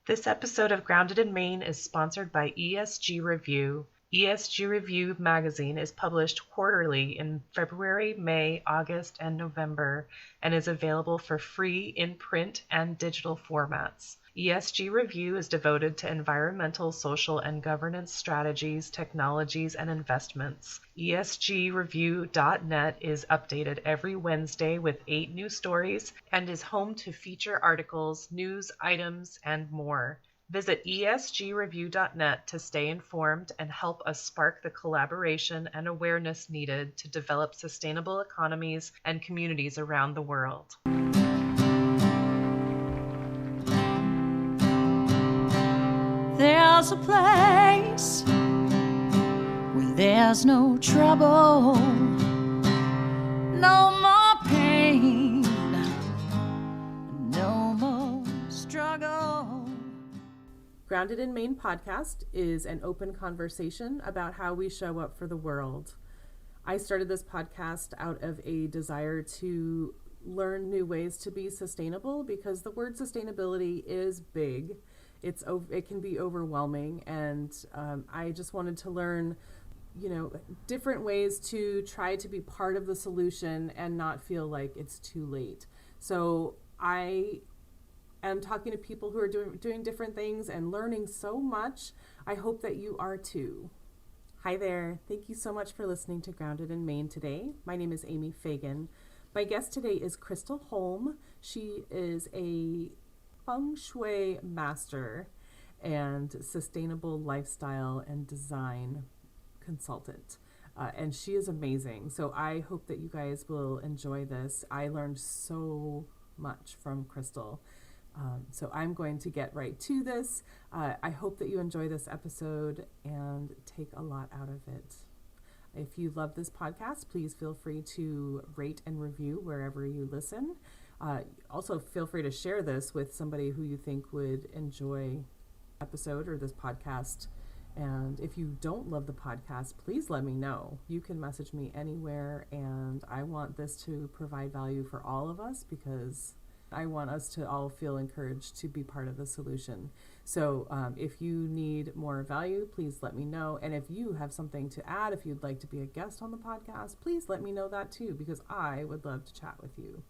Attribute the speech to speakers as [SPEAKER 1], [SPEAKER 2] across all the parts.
[SPEAKER 1] This episode of Grounded in Maine is sponsored by ESG Review. ESG Review magazine is published quarterly in February, May, August, and November, and is available for free in print and digital formats. ESG Review is devoted to environmental, social, and governance strategies, technologies, and investments. ESGreview.net is updated every Wednesday with 8 new stories and is home to feature articles, news items, and more. Visit esgreview.net to stay informed and help us spark the collaboration and awareness needed to develop sustainable economies and communities around the world.
[SPEAKER 2] There's a place where there's no trouble, no more pain, no more struggle.
[SPEAKER 3] Grounded in Maine podcast is an open conversation about how we show up for the world. I started this podcast out of a desire to learn new ways to be sustainable because the word sustainability is big. It can be overwhelming, and I just wanted to learn, different ways to try to be part of the solution and not feel like it's too late. So I am talking to people who are doing different things and learning so much. I hope that you are too. Hi there. Thank you so much for listening to Grounded in Maine today. My name is Amy Fagan. My guest today is Krystal Holm. She is a Feng Shui Master and sustainable lifestyle and design consultant. And she is amazing. So I hope that you guys will enjoy this. I learned so much from Krystal. So I'm going to get right to this. I hope that you enjoy this episode and take a lot out of it. If you love this podcast, please feel free to rate and review wherever you listen. Also, feel free to share this with somebody who you think would enjoy episode or this podcast. And if you don't love the podcast, please let me know. You can message me anywhere, and I want this to provide value for all of us because I want us to all feel encouraged to be part of the solution. So if you need more value, please let me know. And if you have something to add, if you'd like to be a guest on the podcast, please let me know that too, because I would love to chat with you.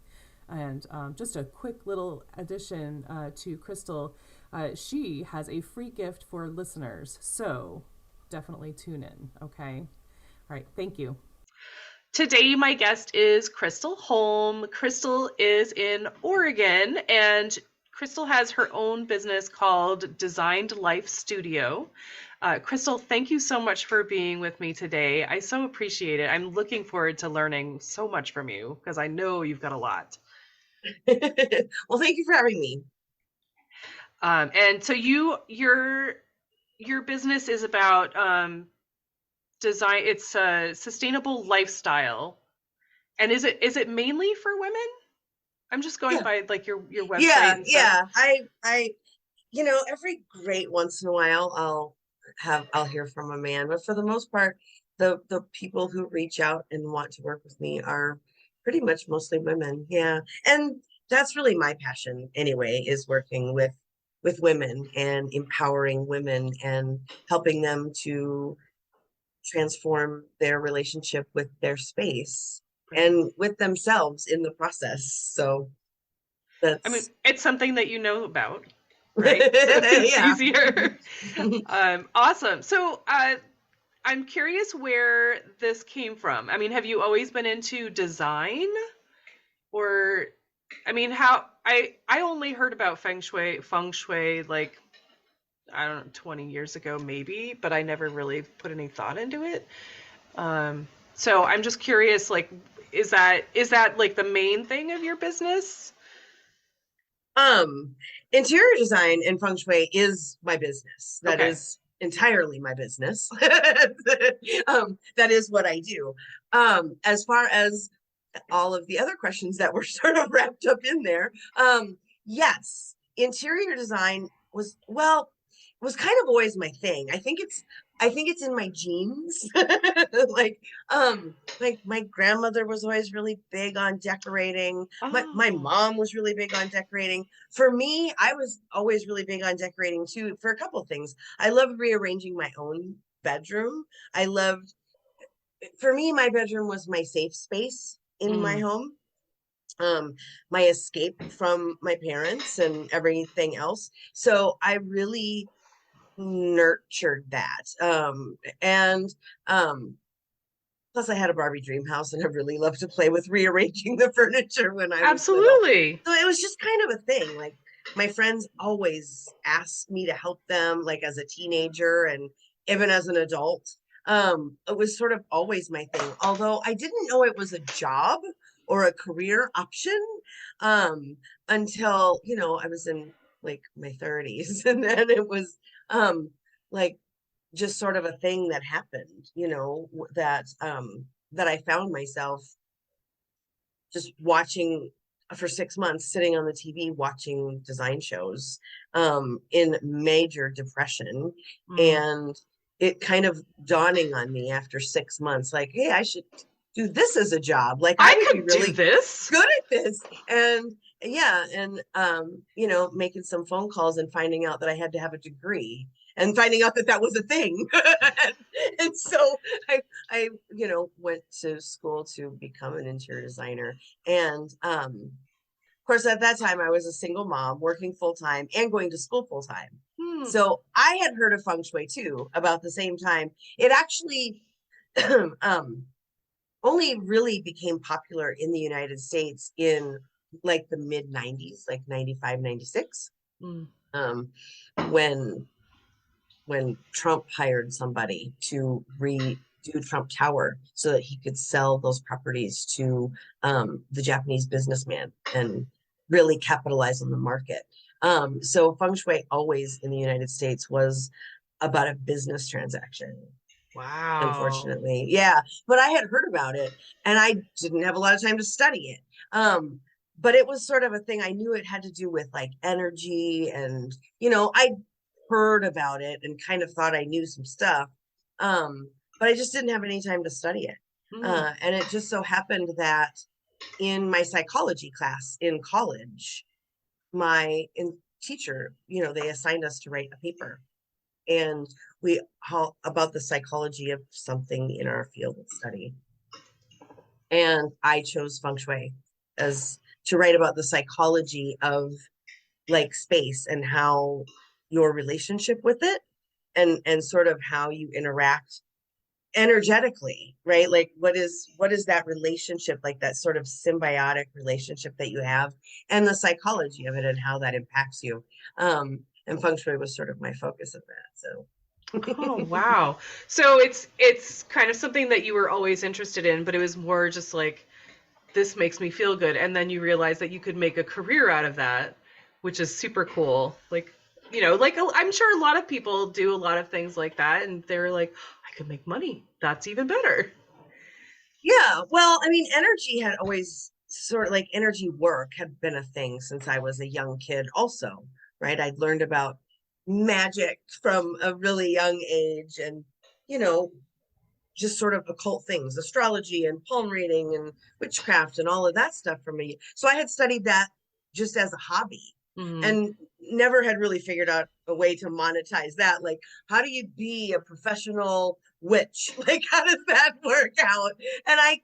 [SPEAKER 3] And just a quick little addition to Krystal, she has a free gift for listeners. So definitely tune in, okay? All right, thank you.
[SPEAKER 1] Today, my guest is Krystal Holm. Krystal is in Oregon, and Krystal has her own business called Designed Life Studio. Krystal, thank you so much for being with me today. I so appreciate it. I'm looking forward to learning so much from you because I know you've got a lot.
[SPEAKER 4] Well, thank you for having me.
[SPEAKER 1] And so your business is about design. It's a sustainable lifestyle, and is it mainly for women? I'm just going by like your website.
[SPEAKER 4] Yeah. I every great once in a while I'll hear from a man, but for the most part, the people who reach out and want to work with me are pretty much mostly women. Yeah, and that's really my passion anyway, is working with women and empowering women and helping them to transform their relationship with their space and with themselves in the process. So that's
[SPEAKER 1] it's something that you know about, right? So it's easier. Awesome. So I'm curious where this came from. I mean, have you always been into design? Or how I only heard about Feng Shui like, I don't know, 20 years ago maybe, but I never really put any thought into it. So I'm just curious, like, is that like the main thing of your business?
[SPEAKER 4] Interior design and Feng Shui is my business. That is entirely my business. That is what I do. As far as all of the other questions that were sort of wrapped up in there, yes, interior design was, well, was kind of always my thing. I think it's in my genes. Like, like my grandmother was always really big on decorating. My
[SPEAKER 1] Oh.
[SPEAKER 4] mom was really big on decorating. For me, I was always really big on decorating too, for a couple of things. I loved rearranging my own bedroom. I loved, for me, my bedroom was my safe space in my
[SPEAKER 1] Mm.
[SPEAKER 4] home, my escape from my parents and everything else. So I really nurtured that. And plus I had a Barbie dream house and I really loved to play with rearranging the furniture when I was little.
[SPEAKER 1] Absolutely.
[SPEAKER 4] So it was just kind of a thing. Like my friends always asked me to help them, like as a teenager and even as an adult. It was sort of always my thing, although I didn't know it was a job or a career option, um, until, I was in like my 30s. And then it was, like just sort of a thing that happened, that I found myself just watching for 6 months, sitting on the TV watching design shows, in major depression.
[SPEAKER 1] Mm.
[SPEAKER 4] And it kind of dawning on me after 6 months, like, hey, I should do this as a job. Like I
[SPEAKER 1] I
[SPEAKER 4] would be
[SPEAKER 1] could do
[SPEAKER 4] really
[SPEAKER 1] this.
[SPEAKER 4] good at this. And yeah, and making some phone calls and finding out that I had to have a degree and finding out that that was a thing. And so I went to school to become an interior designer. And of course, at that time, I was a single mom working full time and going to school full time.
[SPEAKER 1] Hmm.
[SPEAKER 4] So I had heard of Feng Shui too about the same time. It actually only really became popular in the United States in like the mid 90s, like 95, 96,
[SPEAKER 1] Mm.
[SPEAKER 4] um, when Trump hired somebody to redo Trump Tower so that he could sell those properties to, the Japanese businessman and really capitalize on the market. So feng shui always in the United States was about a business transaction.
[SPEAKER 1] Wow.
[SPEAKER 4] Unfortunately, yeah, but I had heard about it and I didn't have a lot of time to study it. But it was sort of a thing. I knew it had to do with like energy, and I heard about it and kind of thought I knew some stuff. But I just didn't have any time to study it.
[SPEAKER 1] Mm.
[SPEAKER 4] And it just so happened that in my psychology class in college, my teacher, they assigned us to write a paper, and we about the psychology of something in our field of study. And I chose feng shui as to write about the psychology of like space and how your relationship with it, and sort of how you interact energetically, right? Like what is that relationship, like that sort of symbiotic relationship that you have, and the psychology of it and how that impacts you. And feng shui was sort of my focus of that. So
[SPEAKER 1] Oh, wow. So it's kind of something that you were always interested in, but it was more just like, this makes me feel good. And then you realize that you could make a career out of that, which is super cool. Like, I'm sure a lot of people do a lot of things like that, and they're like, I could make money. That's even better.
[SPEAKER 4] yeah, well, I mean, energy had always sort of like energy work had been a thing since I was a young kid also, right? I'd learned about magic from a really young age, and you know just sort of occult things, astrology and palm reading and witchcraft and all of that stuff from me. So I had studied that just as a hobby,
[SPEAKER 1] Mm.
[SPEAKER 4] and never had really figured out a way to monetize that. Like, how do you be a professional witch? Like, how does that work out?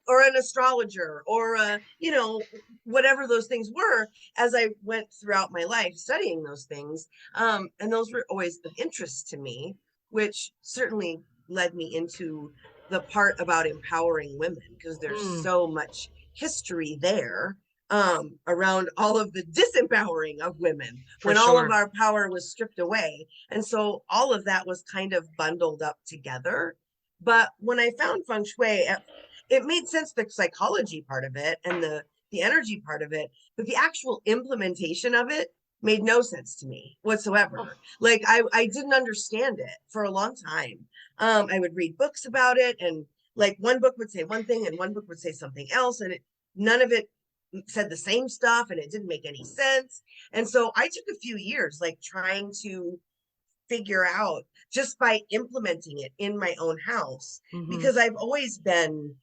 [SPEAKER 4] Or an astrologer, or, whatever those things were, as I went throughout my life studying those things. And those were always of interest to me, which certainly led me into the part about empowering women, because there's
[SPEAKER 1] Mm.
[SPEAKER 4] so much history there, around all of the disempowering of women
[SPEAKER 1] For
[SPEAKER 4] when all of
[SPEAKER 1] sure.
[SPEAKER 4] our power was stripped away. And so all of that was kind of bundled up together. But when I found feng shui, it made sense, the psychology part of it and the energy part of it, but the actual implementation of it made no sense to me
[SPEAKER 1] Oh.
[SPEAKER 4] whatsoever. Like I didn't understand it for a long time. I would read books about it, and like one book would say one thing and one book would say something else, and none of it said the same stuff, and it didn't make any sense. And so I took a few years like trying to figure out just by implementing it in my own house, because I've always been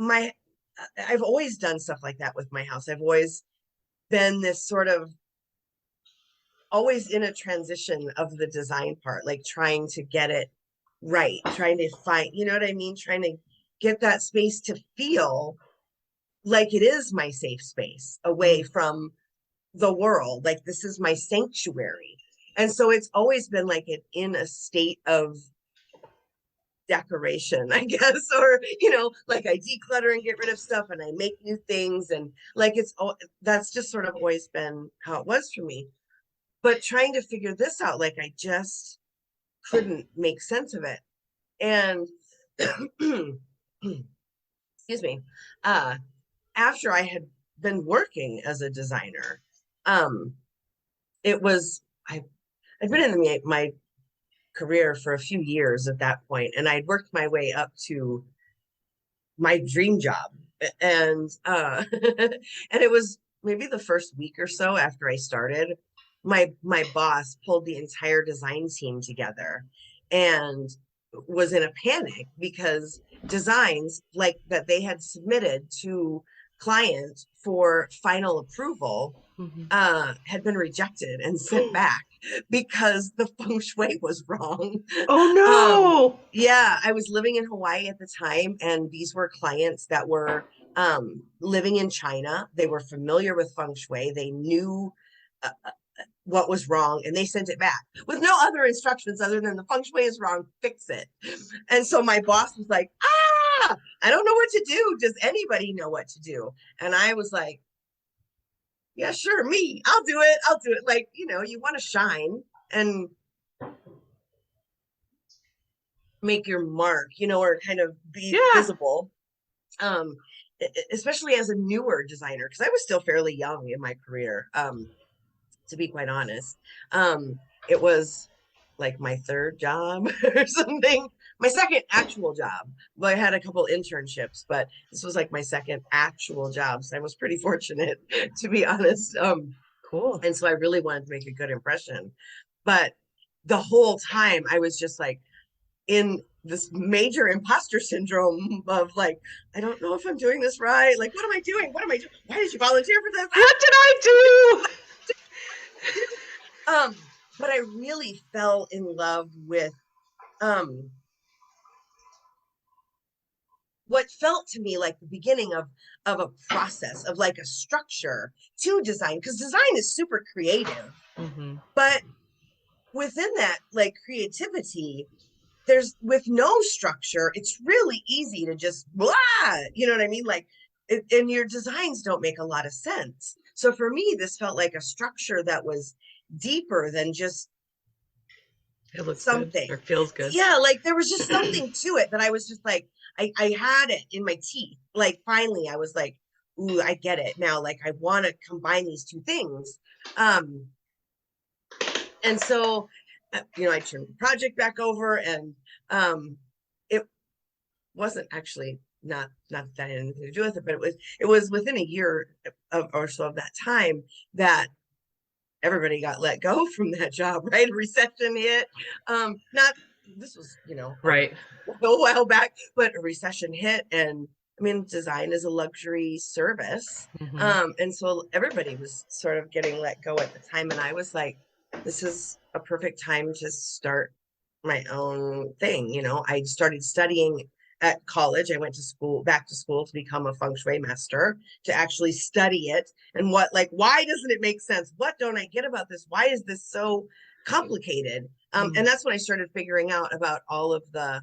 [SPEAKER 4] I've always done stuff like that with my house. I've always been this sort of always in a transition of the design part, like trying to get it right, trying to find, you know what I mean? Trying to get that space to feel like it is my safe space away from the world. Like this is my sanctuary. And so it's always been like it in a state of decoration, I guess, or, you know, like I declutter and get rid of stuff and I make new things. And like, that's just sort of always been how it was for me. But trying to figure this out, like I just couldn't make sense of it. And excuse me, after I had been working as a designer, it was, I'd been in my career for a few years at that point, and I'd worked my way up to my dream job. And and it was maybe the first week or so after I started, my boss pulled the entire design team together and was in a panic because designs like that they had submitted to client for final approval had been rejected and sent back because the feng shui was wrong.
[SPEAKER 1] Oh no.
[SPEAKER 4] Yeah, I was living in Hawaii at the time, and these were clients that were living in China. They were familiar with feng shui. They knew what was wrong, and they sent it back with no other instructions other than the feng shui is wrong, fix it. And so my boss was like, I don't know what to do. Does anybody know what to do? And I was like, yeah, sure, me. I'll do it. Like, you know, you want to shine and make your mark, you know, or kind of be visible. Especially as a newer designer, because I was still fairly young in my career. To be quite honest, it was like my third job or something, my second actual job. Well, I had a couple internships, but this was like my second actual job. So I was pretty fortunate, to be honest.
[SPEAKER 1] Cool.
[SPEAKER 4] And so I really wanted to make a good impression. But the whole time I was just like in this major imposter syndrome of like, I don't know if I'm doing this right. Like, what am I doing? Why did you volunteer for this?
[SPEAKER 1] What did I do?
[SPEAKER 4] But I really fell in love with what felt to me like the beginning of a process of like a structure to design, because design is super creative. But within that like creativity, there's with no structure, it's really easy to just blah, you know what I mean? Like, and your designs don't make a lot of sense. So for me, this felt like a structure that was deeper than just
[SPEAKER 1] it looks
[SPEAKER 4] something
[SPEAKER 1] good or feels good.
[SPEAKER 4] Yeah, like there was just something to it that I was just like, I had it in my teeth. Like finally I was like, ooh, I get it now. Like I want to combine these two things. And so, you know, I turned the project back over, and it wasn't actually not that I had anything to do with it, but it was within a year or so of that time that everybody got let go from that job, right? A recession hit. This was, you know,
[SPEAKER 1] right,
[SPEAKER 4] a while back, but a recession hit, and I mean, design is a luxury service. And so everybody was sort of getting let go at the time. And I was like, this is a perfect time to start my own thing. You know, I started studying at college. I went to back to school to become a Feng Shui Master, to actually study it. And why doesn't it make sense? What don't I get about this? Why is this so complicated? And that's when I started figuring out about all of the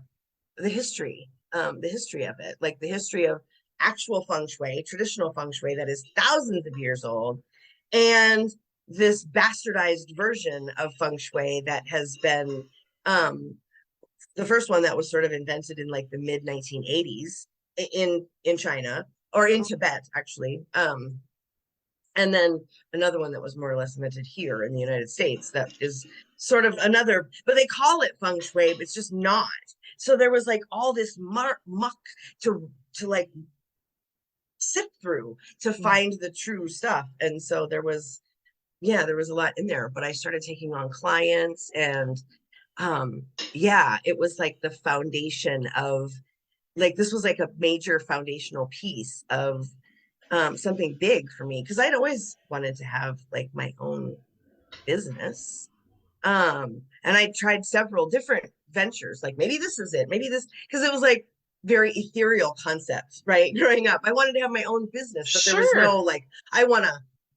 [SPEAKER 4] history of it, like the history of actual Feng Shui, traditional Feng Shui that is thousands of years old, and this bastardized version of Feng Shui that has been the first one that was sort of invented in like the mid 1980s in China, or in Tibet actually, and then another one that was more or less invented here in the United States that is sort of another, but they call it Feng Shui, but it's just not. So there was like all this muck to like sift through to find the true stuff. And so there was yeah, there was a lot in there, but I started taking on clients, and yeah, it was like the foundation of, like, this was like a major foundational piece of something big for me, because I'd always wanted to have like my own business. And I tried several different ventures, like maybe this is it, maybe this, because it was like very ethereal concepts, right? Growing up, I wanted to have my own business, but there was
[SPEAKER 1] Sure.
[SPEAKER 4] no like, I want to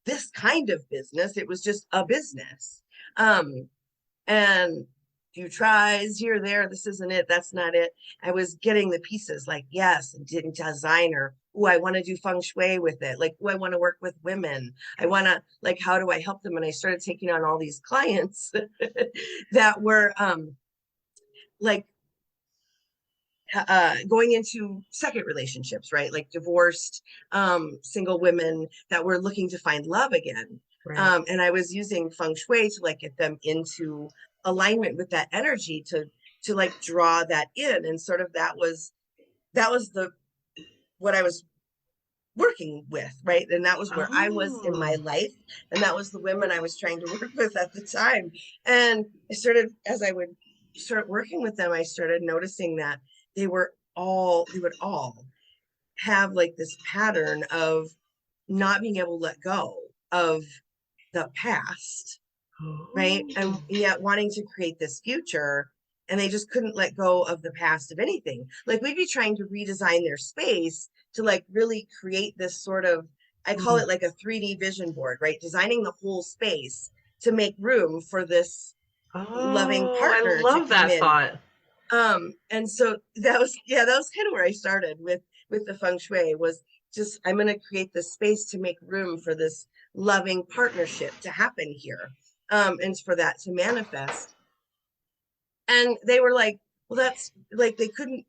[SPEAKER 4] this kind of business. It was just a business. Um, and few tries here, there, this isn't it, that's not it. I was getting the pieces, like, yes, and didn't designer. Oh, I want to do feng shui with it. Like, oh, I want to work with women. I want to, like, how do I help them? And I started taking on all these clients that were like going into second relationships, right? Like divorced, single women that were looking to find love again.
[SPEAKER 1] Right.
[SPEAKER 4] And I was using feng shui to like get them into alignment with that energy to like draw that in. And sort of that was the what I was working with, right? And that was where I was in my
[SPEAKER 1] Oh,
[SPEAKER 4] life. And that was the women I was trying to work with at the time. And I started, as I would start working with them, I started noticing that they would all have like this pattern of not being able to let go of the past, right? And
[SPEAKER 1] oh,
[SPEAKER 4] yet wanting to create this future, and they just couldn't let go of the past of anything. Like we'd be trying to redesign their space to like really create this sort of, I call
[SPEAKER 1] mm.
[SPEAKER 4] it like a 3D vision board, right? Designing the whole space to make room for this loving
[SPEAKER 1] Oh, I
[SPEAKER 4] partner to
[SPEAKER 1] love
[SPEAKER 4] come
[SPEAKER 1] that
[SPEAKER 4] in.
[SPEAKER 1] thought.
[SPEAKER 4] And so that was, yeah, that was kind of where I started with the feng shui, was just, I'm going to create this space to make room for this loving partnership to happen here, and for that to manifest. And they were like, well, that's like, they couldn't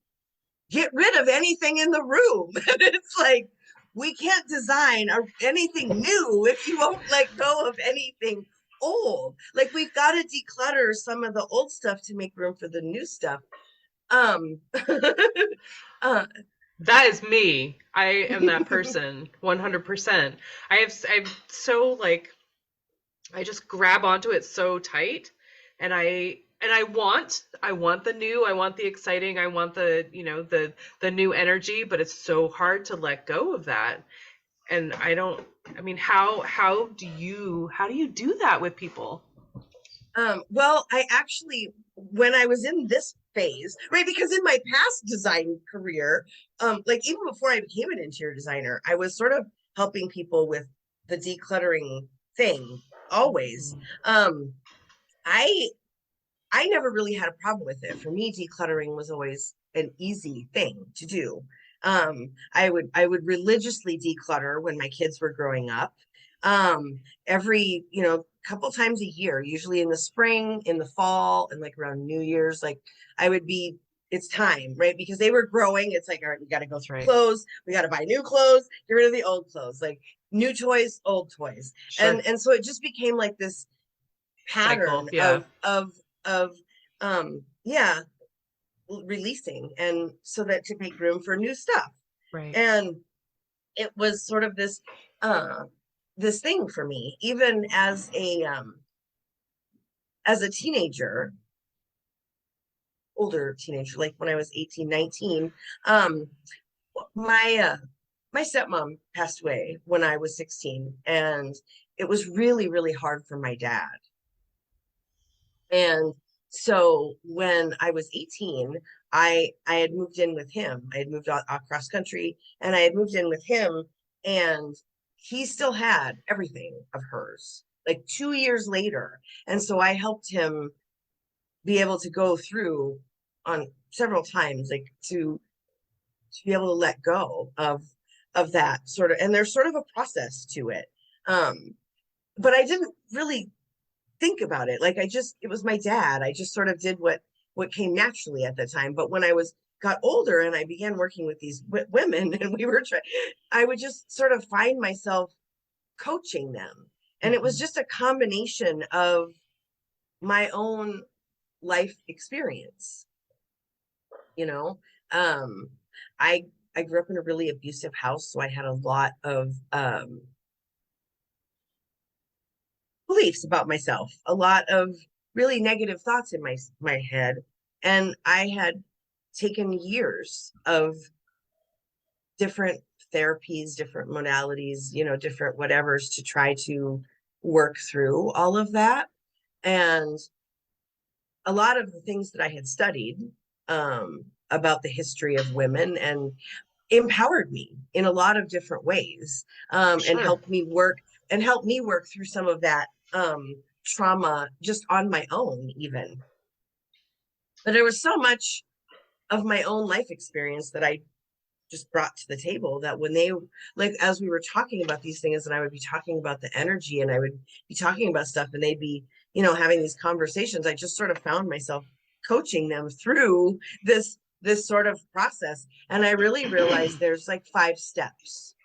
[SPEAKER 4] get rid of anything in the room. And it's like, we can't design anything new if you won't let go of anything old. Like, we've got to declutter some of the old stuff to make room for the new stuff. Um, uh,
[SPEAKER 1] That is me. I am that person, 100%. I'm so like, I just grab onto it so tight, and I want the new, I want the exciting, I want the, the new energy, but it's so hard to let go of that. And I don't, I mean, how do you do that with people?
[SPEAKER 4] well, I actually, when I was in this phase, right, because in my past design career, like even before I became an interior designer, I was sort of helping people with the decluttering thing always. Um, I I never really had a problem with it. For me, decluttering was always an easy thing to do. I would religiously declutter when my kids were growing up. Every, couple times a year, usually in the spring, in the fall, and like around New Year's, like I would be, it's time, right? Because they were growing. It's like, all right, we got to go through
[SPEAKER 1] Right.
[SPEAKER 4] clothes. We got to buy new clothes, get rid of the old clothes, like new toys, old toys.
[SPEAKER 1] Sure.
[SPEAKER 4] And so it just became like this
[SPEAKER 1] Cycle.
[SPEAKER 4] pattern
[SPEAKER 1] Yeah.
[SPEAKER 4] of yeah, releasing, and so that to make room for new stuff.
[SPEAKER 1] Right.
[SPEAKER 4] And it was sort of uh this thing for me, even as a teenager, older teenager, like when I was 18, 19. Um my uh my stepmom passed away when I was 16, and it was really, really hard for my dad. And so when I was 18, I had moved in with him. I had moved across country, and I had moved in with him, and he still had everything of hers, like 2 years later. And so I helped him be able to go through on several times, like to be able to let go of that sort of, and there's sort of a process to it. Um, but I didn't really think about it. Like, it was my dad. I just sort of did what came naturally at the time. But when I was got older and I began working with these women, and we were trying, I would just sort of find myself coaching them. And it was
[SPEAKER 1] Mhm.
[SPEAKER 4] just a combination of my own life experience, you know. Um, I I grew up in a really abusive house, so I had a lot of beliefs about myself, a lot of really negative thoughts in my head. And I had taken years of different therapies, different modalities, different whatevers to try to work through all of that. And a lot of the things that I had studied about the history of women and empowered me in a lot of different ways, and helped me work through some of that trauma just on my own even. But there was so much of my own life experience that I just brought to the table, that when they, like, as we were talking about these things, and I would be talking about the energy, and I would be talking about stuff, and they'd be, having these conversations, I just sort of found myself coaching them through this sort of process. And I really realized there's like 5 steps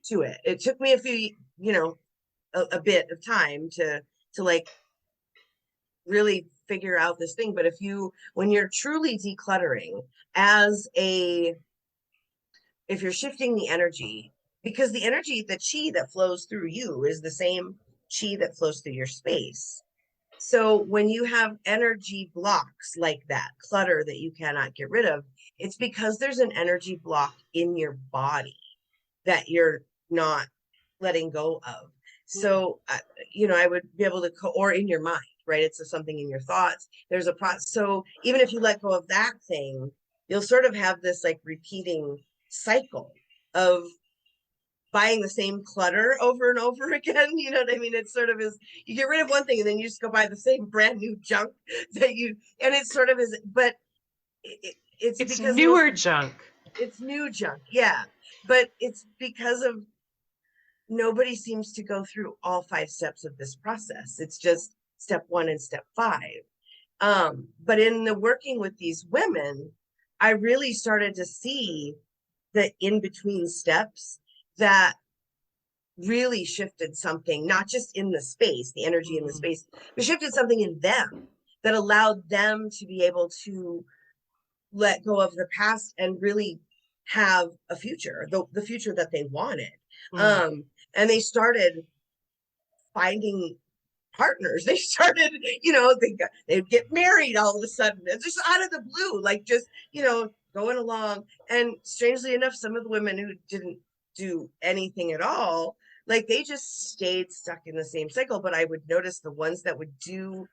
[SPEAKER 4] to it. It took me a few, a bit of time to like really figure out this thing. But when you're truly decluttering if you're shifting the energy, because the energy, the chi that flows through you is the same chi that flows through your space. So when you have energy blocks like that, clutter that you cannot get rid of, it's because there's an energy block in your body that you're not letting go of. So, I would be able to, or in your mind, right? It's something in your thoughts. There's a process. So even if you let go of that thing, you'll sort of have this like repeating cycle of buying the same clutter over and over again. You know what I mean? It sort of is, you get rid of one thing and then you just go buy the same brand new junk and it sort of is, but it's because
[SPEAKER 1] newer junk.
[SPEAKER 4] It's new junk. Yeah. But it's because of nobody seems to go through all 5 steps of this process. It's just step 1 and step 5. But in the working with these women, I really started to see the in-between steps that really shifted something, not just in the space, the energy in the space, but shifted something in them that allowed them to be able to let go of the past and really have a future, the future that they wanted. And they started finding partners. They started, they'd get married all of a sudden. It's just out of the blue, like just, going along. And strangely enough, some of the women who didn't do anything at all, like they just stayed stuck in the same cycle. But I would notice the ones that would do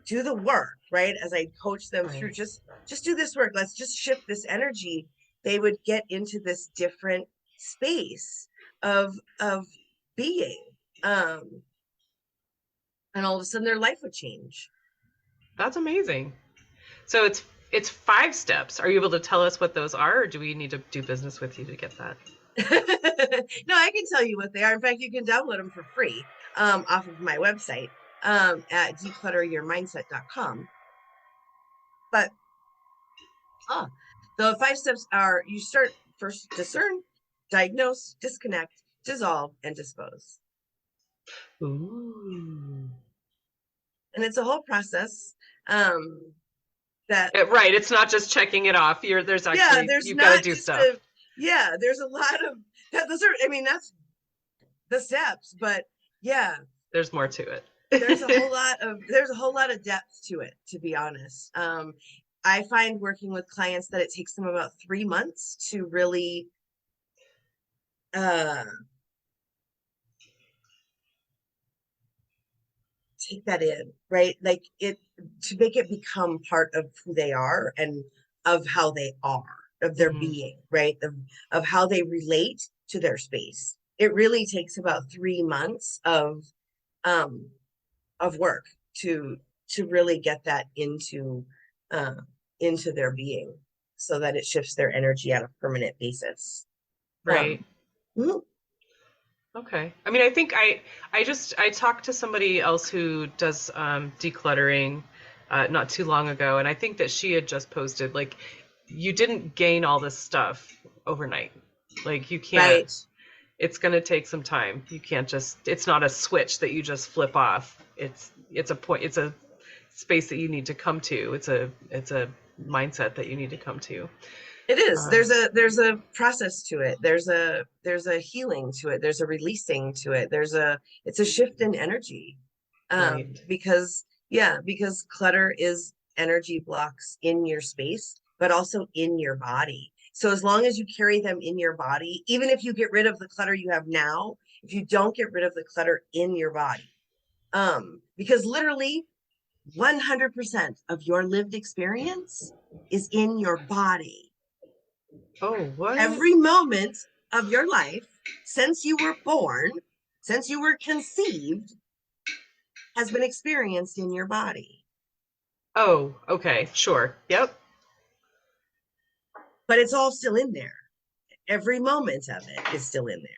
[SPEAKER 4] the work, right? As I coach them through, just do this work. Let's just shift this energy. They would get into this different space of being. And all of a sudden their life would change.
[SPEAKER 1] That's amazing. So it's 5 steps. Are you able to tell us what those are, or do we need to do business with you to get that?
[SPEAKER 4] No, I can tell you what they are. In fact, you can download them for free off of my website at declutteryourmindset.com. But the 5 steps are: you start first, discern, diagnose, disconnect, dissolve, and dispose.
[SPEAKER 1] Ooh.
[SPEAKER 4] And it's a whole process that
[SPEAKER 1] right. It's not just checking it off. There's actually you've got to do stuff.
[SPEAKER 4] There's a lot of those are. I mean, that's the steps, but
[SPEAKER 1] there's more to it.
[SPEAKER 4] there's a whole lot of depth to it, to be honest. I find working with clients that it takes them about 3 months to really take that in, right? Like to make it become part of who they are and of how they are, of their being, right? Of how they relate to their space. It really takes about 3 months of work to really get that into their being, so that it shifts their energy on a permanent basis.
[SPEAKER 1] Right. Okay. I mean, I think I talked to somebody else who does decluttering not too long ago, and I think that she had just posted, like, you didn't gain all this stuff overnight. Like, you can't. Right. It's going to take some time. You can't just. It's not a switch that you just flip off. It's a point. It's a space that you need to come to. It's a mindset that you need to come to.
[SPEAKER 4] It is. There's a process to it. There's a healing to it. There's a releasing to it. It's a shift in energy.
[SPEAKER 1] Right.
[SPEAKER 4] Because clutter is energy blocks in your space, but also in your body. So as long as you carry them in your body, even if you get rid of the clutter you have now, if you don't get rid of the clutter in your body, because literally 100% of your lived experience is in your body.
[SPEAKER 1] Oh, what?
[SPEAKER 4] Every moment of your life since you were born, since you were conceived, has been experienced in your body.
[SPEAKER 1] Oh, okay, sure. Yep.
[SPEAKER 4] But it's all still in there. Every moment of it is still in there.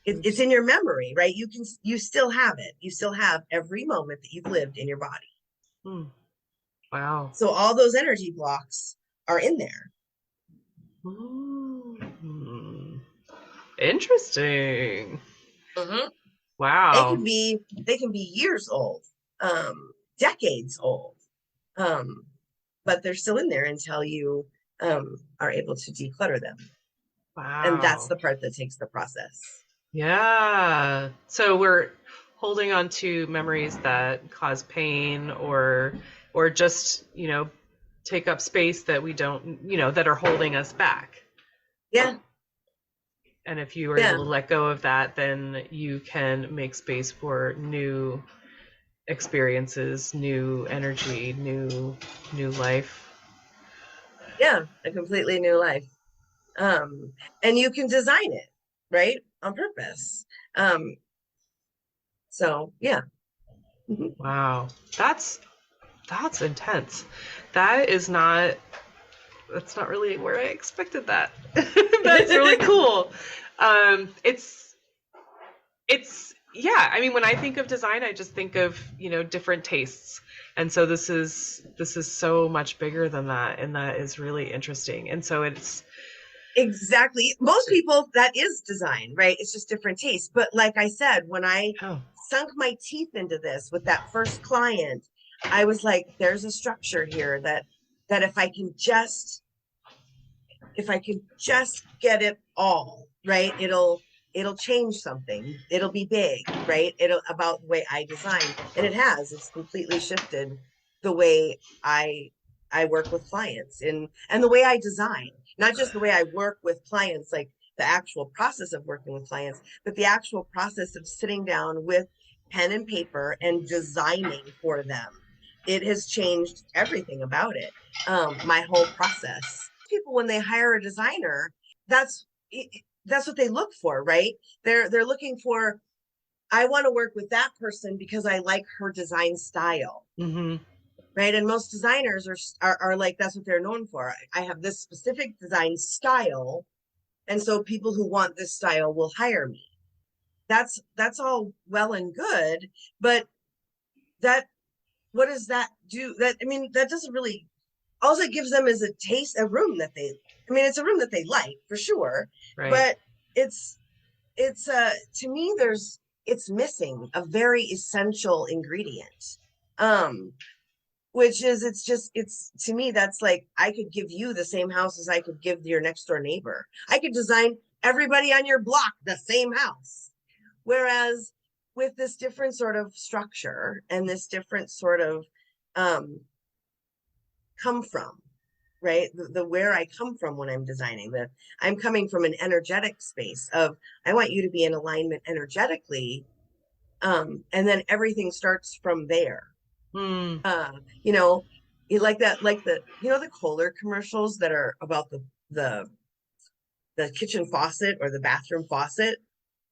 [SPEAKER 4] It's in your memory, right? You still have it. You still have every moment that you've lived in your body.
[SPEAKER 1] Hmm. Wow.
[SPEAKER 4] So all those energy blocks are in there.
[SPEAKER 1] Hmm. Interesting.
[SPEAKER 4] Mm-hmm.
[SPEAKER 1] Wow.
[SPEAKER 4] They can be years old, decades old, but they're still in there until you are able to declutter them. And that's
[SPEAKER 1] Wow.
[SPEAKER 4] the part that takes the process.
[SPEAKER 1] Yeah. So we're holding on to memories that cause pain or just, take up space that we don't, that are holding us back.
[SPEAKER 4] Yeah.
[SPEAKER 1] And if you are
[SPEAKER 4] Yeah.
[SPEAKER 1] able to let go of that, then you can make space for new experiences, new energy, new life.
[SPEAKER 4] Yeah. A completely new life. And you can design it, right? On purpose. So yeah.
[SPEAKER 1] Wow. That's intense. That's not really where I expected that. That's really cool. It's yeah, I mean when I think of design I just think of, different tastes. And so this is so much bigger than that, and that is really interesting. And so it's
[SPEAKER 4] Exactly. Most people, that is design, right? It's just different tastes. But like I said, when I
[SPEAKER 1] oh,
[SPEAKER 4] sunk my teeth into this with that first client, I was like, there's a structure here that if I can just get it all, right, it'll change something. It'll be big, right? It'll about the way I design. And it has. It's completely shifted the way I work with clients and the way I design, not just the way I work with clients, like the actual process of working with clients, but the actual process of sitting down with pen and paper and designing for them. It has changed everything about it. My whole process. People, when they hire a designer, that's that's what they look for, right? They're looking for, I want to work with that person because I like her design style.
[SPEAKER 1] mm-hmm.
[SPEAKER 4] Right. And most designers are like, that's what they're known for. I have this specific design style. And so people who want this style will hire me. That's all well and good. But that, what does that do? That, I mean, that doesn't really, all it gives them is a taste, a room that they, I mean, it's a room that they like for sure.
[SPEAKER 1] Right.
[SPEAKER 4] But it's to me, it's missing a very essential ingredient. Which is, it's to me, that's like, I could give you the same house as I could give your next door neighbor. I could design everybody on your block the same house. Whereas with this different sort of structure and this different sort of come from, right? The where I come from when I'm designing, that I'm coming from an energetic space of, I want you to be in alignment energetically. And then everything starts from there.
[SPEAKER 1] Mm.
[SPEAKER 4] You know, you like that, like the Kohler commercials that are about the kitchen faucet or the bathroom faucet.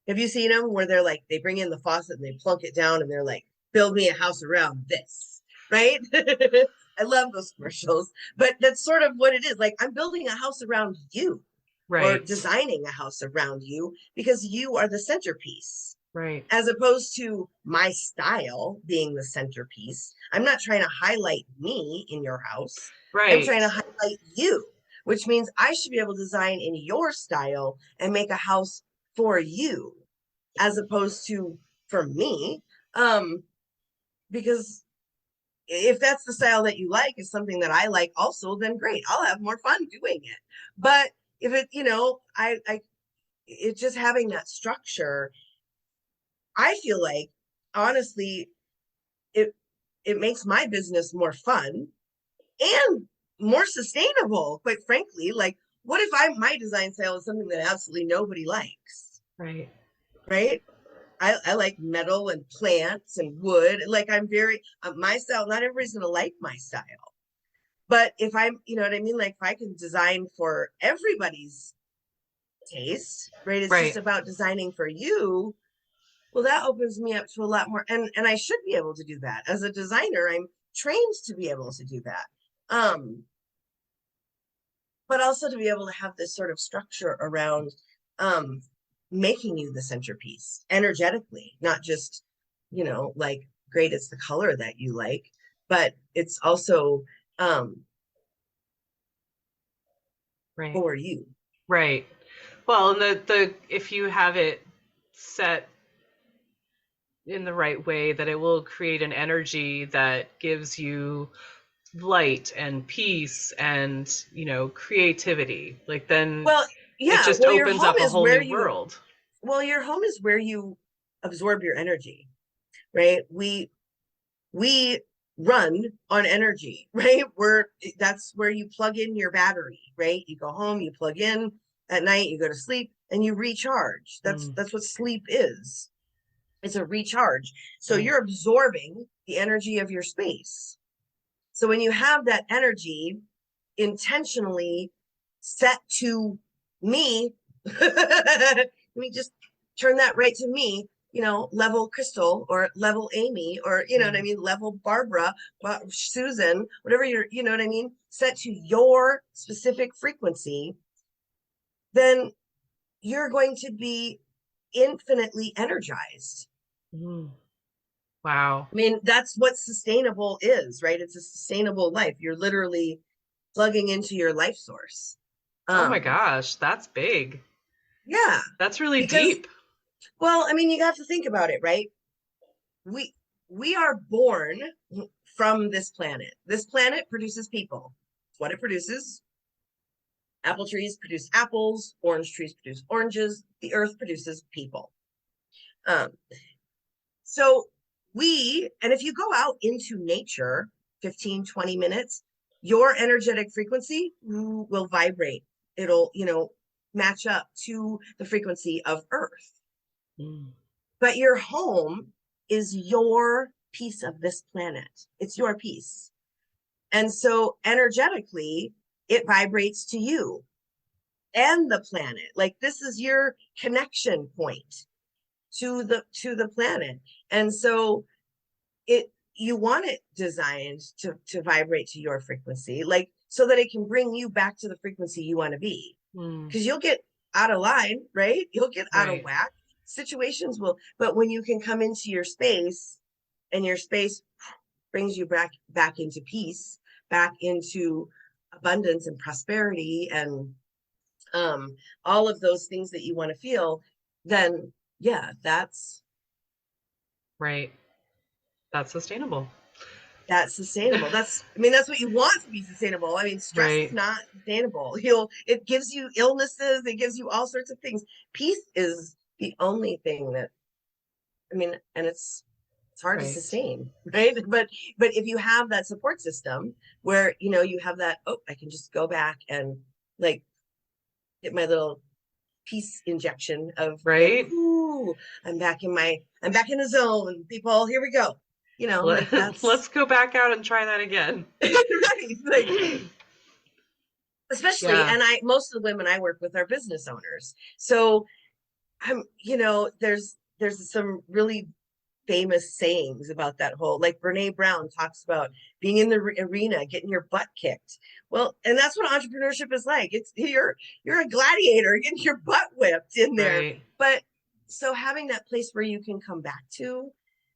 [SPEAKER 4] Have you seen them where they're like, they bring in the faucet and they plunk it down and they're like, build me a house around this, right? I love those commercials, but that's sort of what it is. Like, I'm building a house around you, or
[SPEAKER 1] Right.
[SPEAKER 4] designing a house around you, because you are the centerpiece.
[SPEAKER 1] Right.
[SPEAKER 4] As opposed to my style being the centerpiece. I'm not trying to highlight me in your house.
[SPEAKER 1] Right.
[SPEAKER 4] I'm trying to highlight you, which means I should be able to design in your style and make a house for you, as opposed to for me. Because if that's the style that you like, is something that I like also, then great, I'll have more fun doing it. But if it, it's just having that structure, I feel like honestly, it it makes my business more fun and more sustainable, quite frankly. Like, what if my design style is something that absolutely nobody likes?
[SPEAKER 1] Right.
[SPEAKER 4] Right? I like metal and plants and wood. Like, I'm very my style. Not everybody's gonna like my style, but if I'm, you know what I mean. Like, if I can design for everybody's taste, right? It's just
[SPEAKER 1] Right.
[SPEAKER 4] about designing for you. Well, that opens me up to a lot more, and I should be able to do that as a designer. I'm trained to be able to do that. But also to be able to have this sort of structure around um, making you the centerpiece energetically, not just, like, great, it's the color that you like, but it's also
[SPEAKER 1] Right.
[SPEAKER 4] for you.
[SPEAKER 1] Right. Well, and the if you have it set in the right way, that it will create an energy that gives you light and peace and, creativity. Like, then
[SPEAKER 4] Well,
[SPEAKER 1] it
[SPEAKER 4] yeah,
[SPEAKER 1] just opens up a whole new world.
[SPEAKER 4] your home is where you absorb your energy, right? We run on energy, right? That's where you plug in your battery, right? You go home, you plug in at night, you go to sleep, and you recharge.
[SPEAKER 1] Mm,
[SPEAKER 4] That's what sleep is. It's a recharge. So
[SPEAKER 1] right.
[SPEAKER 4] you're absorbing the energy of your space. So when you have that energy intentionally set to me, let me just turn that right to me, level Krystal or level Amy, or, what I
[SPEAKER 1] Mm,
[SPEAKER 4] mean, level Barbara, Susan, whatever you know what I mean, set to your specific frequency, then you're going to be infinitely energized.
[SPEAKER 1] mm. Wow.
[SPEAKER 4] I mean, that's what sustainable is, right? It's a sustainable life. You're literally plugging into your life source.
[SPEAKER 1] Oh my
[SPEAKER 4] Um,
[SPEAKER 1] gosh, that's big.
[SPEAKER 4] yeah,
[SPEAKER 1] That's really
[SPEAKER 4] because,
[SPEAKER 1] deep.
[SPEAKER 4] well, I mean, you have to think about it, right? We we are born from this planet. This planet produces people. It's what it produces. Apple trees produce apples, orange trees produce oranges, the earth produces people. Um, So and if you go out into nature 15, 20 minutes, your energetic frequency will vibrate. It'll, match up to the frequency of Earth.
[SPEAKER 1] Mm,
[SPEAKER 4] But your home is your piece of this planet. It's your piece. And so energetically, it vibrates to you and the planet. Like, this is your connection point to the planet. And so it you want it designed to vibrate to your frequency, like, so that it can bring you back to the frequency you want to be,
[SPEAKER 1] mm,
[SPEAKER 4] because you'll get out of line, right? You'll get out of
[SPEAKER 1] right.
[SPEAKER 4] whack. Situations will, but when you can come into your space, and your space brings you back into peace, back into abundance and prosperity, and all of those things that you want to feel, then yeah,
[SPEAKER 1] Right. That's sustainable.
[SPEAKER 4] that's sustainable. I mean, that's what you want to be sustainable. I mean, stress is
[SPEAKER 1] Right.
[SPEAKER 4] not sustainable. It gives you illnesses, it gives you all sorts of things. Peace is the only thing that, I mean, and it's hard to
[SPEAKER 1] Right.
[SPEAKER 4] sustain, right? But if you have that support system where, you have that, oh, I can just go back and, like, get my little peace injection of, like,
[SPEAKER 1] Right.
[SPEAKER 4] ooh, I'm back in the zone, people. Here we go. Like, that's
[SPEAKER 1] Let's go back out and try that again.
[SPEAKER 4] right. Like, especially,
[SPEAKER 1] Yeah.
[SPEAKER 4] and most of the women I work with are business owners. So there's some really famous sayings about that whole, like, Brene Brown talks about being in the arena, getting your butt kicked. Well, and that's what entrepreneurship is like. It's you're a gladiator, getting your butt whipped in there.
[SPEAKER 1] Right.
[SPEAKER 4] But so having that place where you can come back to,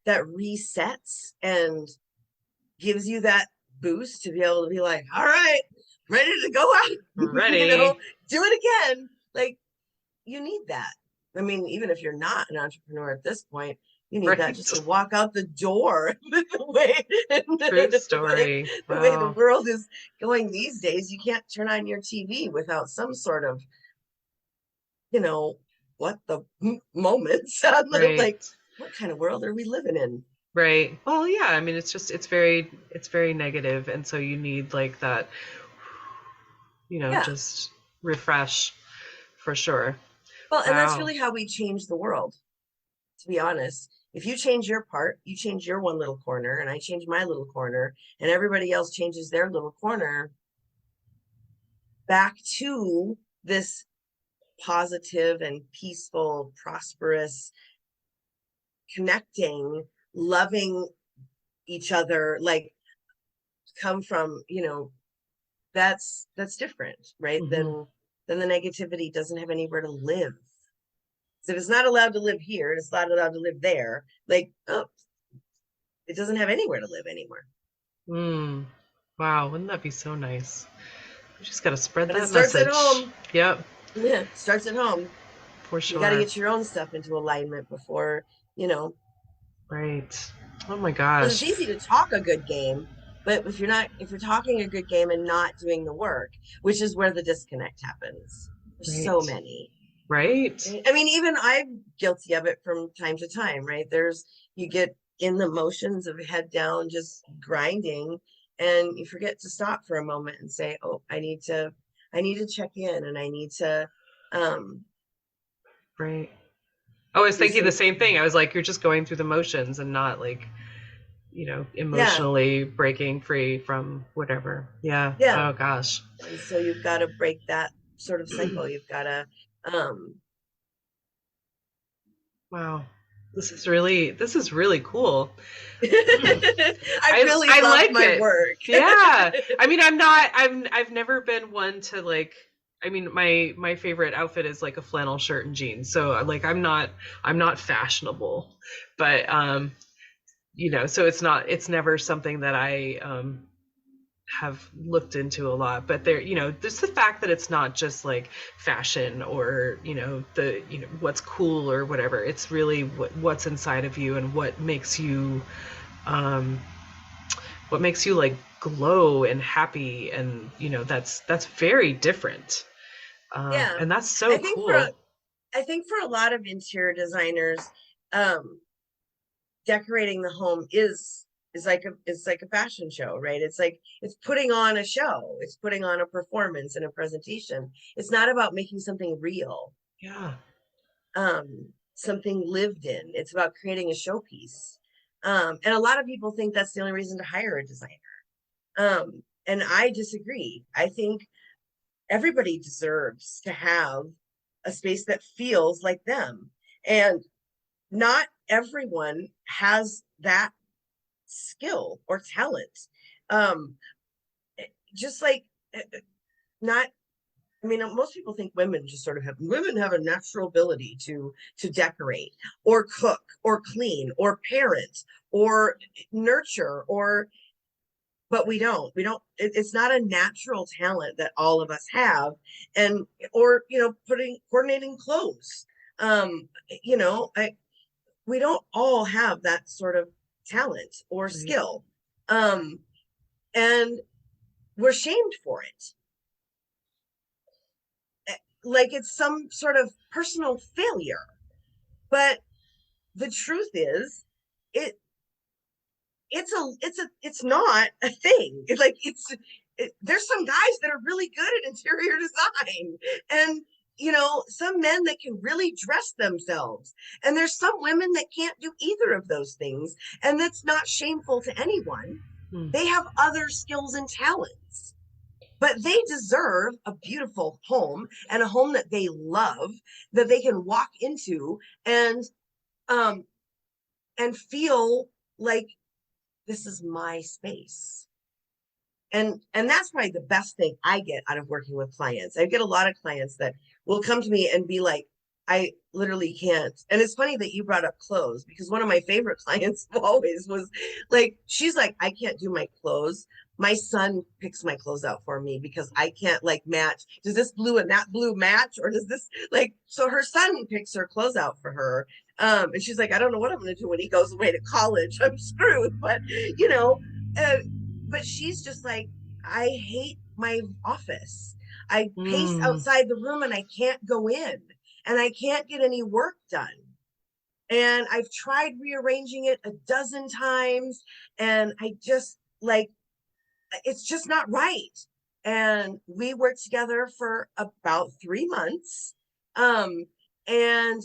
[SPEAKER 4] that resets and gives you that boost to be able to be like, all right, ready to go out,
[SPEAKER 1] Ready.
[SPEAKER 4] do it again. Like, you need that. I mean, even if you're not an entrepreneur at this point, you need that just
[SPEAKER 1] Right.
[SPEAKER 4] to walk out the door. the way
[SPEAKER 1] True
[SPEAKER 4] the way
[SPEAKER 1] story.
[SPEAKER 4] the way the
[SPEAKER 1] Wow.
[SPEAKER 4] world is going these days, you can't turn on your TV without some sort of, you know, what the moments.
[SPEAKER 1] Right.
[SPEAKER 4] Like, what kind of world are we living in?
[SPEAKER 1] Right. Well, yeah, I mean, it's very negative, and so you need like that,
[SPEAKER 4] Yeah.
[SPEAKER 1] just refresh for sure.
[SPEAKER 4] Well, and that's
[SPEAKER 1] Wow.
[SPEAKER 4] really how we change the world, to be honest. If you change your part, you change your one little corner, and I change my little corner, and everybody else changes their little corner back to this positive and peaceful, prosperous, connecting, loving each other, like come from, that's different, right?
[SPEAKER 1] Hmm.
[SPEAKER 4] Then the negativity doesn't have anywhere to live. So if it's not allowed to live here, it's not allowed to live there, like, oh, it doesn't have anywhere to live anymore.
[SPEAKER 1] Mm. Wow, wouldn't that be so nice? We just got to spread
[SPEAKER 4] But it
[SPEAKER 1] that
[SPEAKER 4] starts at
[SPEAKER 1] message.
[SPEAKER 4] home.
[SPEAKER 1] Yep,
[SPEAKER 4] Yeah, it starts at home.
[SPEAKER 1] for
[SPEAKER 4] You got to
[SPEAKER 1] sure.
[SPEAKER 4] get your own stuff into alignment before, you know,
[SPEAKER 1] Right. Oh my
[SPEAKER 4] because it's
[SPEAKER 1] gosh.
[SPEAKER 4] easy to talk a good game, but if you're talking a good game and not doing the work, which is where the disconnect happens. There's so
[SPEAKER 1] Right.
[SPEAKER 4] many.
[SPEAKER 1] Right.
[SPEAKER 4] I mean, even I'm guilty of it from time to time, right? You get in the motions of head down, just grinding, and you forget to stop for a moment and say, oh, I need to check in, and I need to um
[SPEAKER 1] Right. Oh, I was
[SPEAKER 4] do
[SPEAKER 1] thinking the
[SPEAKER 4] some,
[SPEAKER 1] same thing. I was like, you're just going through the motions and not like,
[SPEAKER 4] yeah,
[SPEAKER 1] emotionally breaking free from whatever. Yeah.
[SPEAKER 4] yeah.
[SPEAKER 1] Oh gosh.
[SPEAKER 4] And so you've got to break that sort of cycle. You've got to, um,
[SPEAKER 1] Wow. This is really cool.
[SPEAKER 4] I
[SPEAKER 1] I
[SPEAKER 4] really
[SPEAKER 1] I
[SPEAKER 4] love
[SPEAKER 1] like
[SPEAKER 4] my
[SPEAKER 1] it.
[SPEAKER 4] work.
[SPEAKER 1] Yeah. I mean, I've never been one to like, I mean, my favorite outfit is like a flannel shirt and jeans. So like I'm not fashionable. But so it's never something that I have looked into a lot. But there's the fact that it's not just like fashion or what's cool or whatever. It's really what's inside of you and um what makes you like glow and happy, and that's very different.
[SPEAKER 4] Yeah.
[SPEAKER 1] And that's
[SPEAKER 4] I
[SPEAKER 1] so
[SPEAKER 4] think for
[SPEAKER 1] cool.
[SPEAKER 4] I think for a lot of interior designers, um, decorating the home is like a fashion show, right? It's like it's putting on a show, it's putting on a performance and a presentation. It's not about making something real,
[SPEAKER 1] Yeah.
[SPEAKER 4] something lived in. It's about creating a showpiece. And a lot of people think that's the only reason to hire a designer. And I disagree. I think everybody deserves to have a space that feels like them. And not everyone has that skill or talent. Um, just like not, I mean, most people think women have a natural ability to decorate or cook or clean or parent or nurture or, but it's not a natural talent that all of us have. And or coordinating clothes. um you know I We don't all have that sort of talent or
[SPEAKER 1] Right.
[SPEAKER 4] skill, um and we're shamed for it, like it's some sort of personal failure. But the truth is, it it's not a thing. It's like there's some guys that are really good at interior design, and some men that can really dress themselves, and there's some women that can't do either of those things, and that's not shameful to anyone.
[SPEAKER 1] Hmm.
[SPEAKER 4] They have other skills and talents, but they deserve a beautiful home and a home that they love, that they can walk into and um feel like this is my space. And that's probably the best thing I get out of working with clients. I get a lot of clients that will come to me and be like, I literally can't. And it's funny that you brought up clothes, because one of my favorite clients always was like, she's like, I can't do my clothes. My son picks my clothes out for me because I can't like match. Does this blue and that blue match? Or does this like, so her son picks her clothes out for her. And she's like, I don't know what I'm going to do when he goes away to college. I'm screwed. But, you know, uh, but she's just like, I hate my office. I pace
[SPEAKER 1] Mm.
[SPEAKER 4] outside the room and I can't go in, and I can't get any work done. And I've tried rearranging it a dozen times, and I just like, it's just not right. And we worked together for about 3 months, and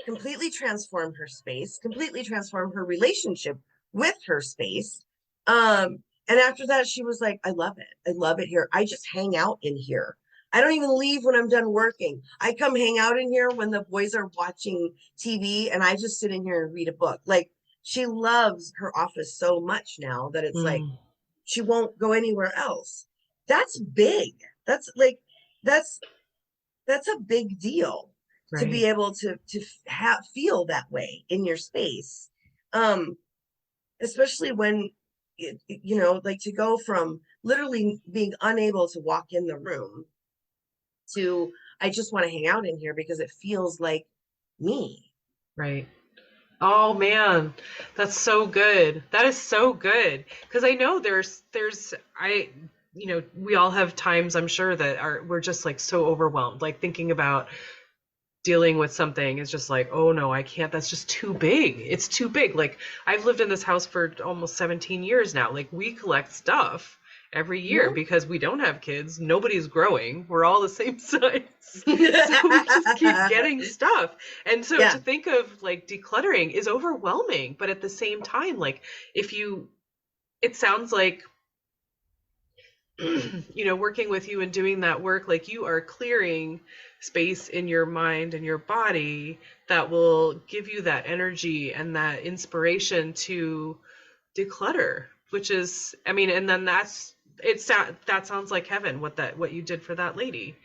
[SPEAKER 4] completely transformed her space, completely transformed her relationship with her space. And after that, she was like, I love it. I love it here. I just hang out in here. I don't even leave when I'm done working. I come hang out in here when the boys are watching TV, and I just sit in here and read a book. Like, she loves her office so much now that it's like she won't go anywhere else. That's big. That's like, that's that's a big deal to be able to feel that way in your space, especially when like, to go from literally being unable to walk in the room to, I just want to hang out in here because it feels like me.
[SPEAKER 1] Right. Oh man, that's so good. That is so good. Because I know we all have times, I'm sure, that we're just like so overwhelmed. Like thinking about dealing with something is just like, oh no, I can't. That's just too big. It's too big. Like, I've lived in this house for almost 17 years now. Like, we collect stuff every year because we don't have kids. Nobody's growing. We're all the same size. So we just keep getting stuff. And so to think of like decluttering is overwhelming. But at the same time, like, it sounds like, working with you and doing that work, like, you are clearing space in your mind and your body that will give you that energy and that inspiration to declutter, which is, I mean, and then that sounds like heaven, what you did for that lady.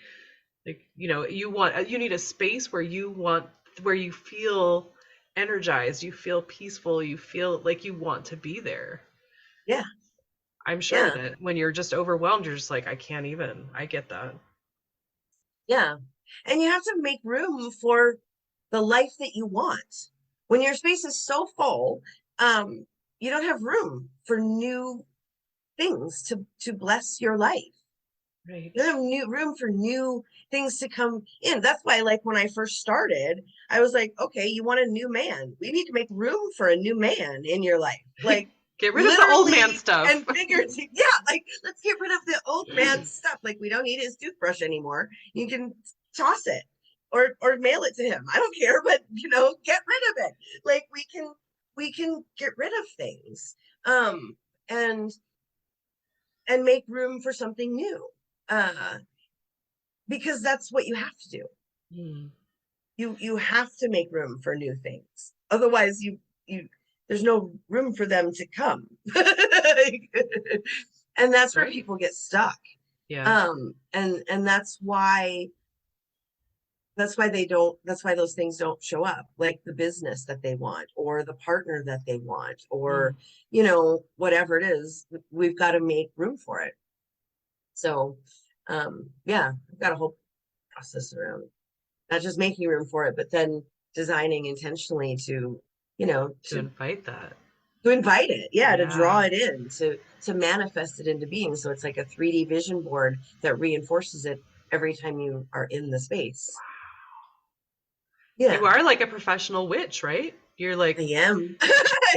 [SPEAKER 1] Like, you need a space where you feel energized, you feel peaceful, you feel like you want to be there.
[SPEAKER 4] Yeah.
[SPEAKER 1] I'm sure that when you're just overwhelmed, you're just like, I can't even. I get that.
[SPEAKER 4] Yeah. And you have to make room for the life that you want. When your space is so full, you don't have room for new things to bless your life.
[SPEAKER 1] Right.
[SPEAKER 4] You don't have room for new things to come in. That's why, like, when I first started, I was like, okay, you want a new man. We need to make room for a new man in your life. Like,
[SPEAKER 1] get rid of the old man stuff.
[SPEAKER 4] And figuratively, like, let's get rid of the old man stuff. Like, we don't need his toothbrush anymore. You can toss it or mail it to him. I don't care, but get rid of it. Like, we can get rid of things, and make room for something new, because that's what you have to do. You have to make room for new things. Otherwise, you there's no room for them to come. And that's where people get stuck.
[SPEAKER 1] Yeah.
[SPEAKER 4] And that's why those things don't show up, like the business that they want, or the partner that they want, or whatever it is. We've got to make room for it. So I've got a whole process around not just making room for it, but then designing intentionally to
[SPEAKER 1] invite that,
[SPEAKER 4] to invite it, to draw it in, to manifest it into being. So it's like a 3D vision board that reinforces it every time you are in the space.
[SPEAKER 1] Wow. You are like a professional witch, right? You're like,
[SPEAKER 4] I am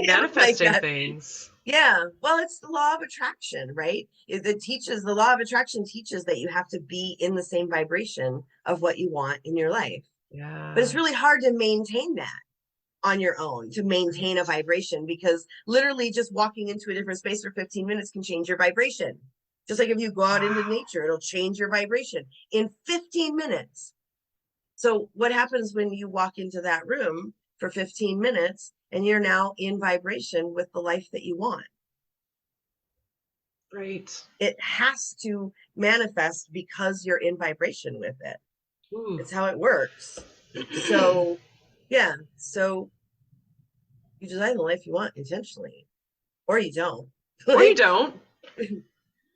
[SPEAKER 1] manifesting things.
[SPEAKER 4] Yeah. Well, it's the law of attraction, right? The law of attraction teaches that you have to be in the same vibration of what you want in your life.
[SPEAKER 1] Yeah.
[SPEAKER 4] But it's really hard to maintain that on your own, to maintain a vibration, because literally just walking into a different space for 15 minutes can change your vibration. Just like if you go out into nature, it'll change your vibration in 15 minutes. So what happens when you walk into that room for 15 minutes and you're now in vibration with the life that you want?
[SPEAKER 1] Right.
[SPEAKER 4] It has to manifest because you're in vibration with it. Ooh. It's how it works. So so you design the life you want intentionally, or you don't.
[SPEAKER 1] Or you don't.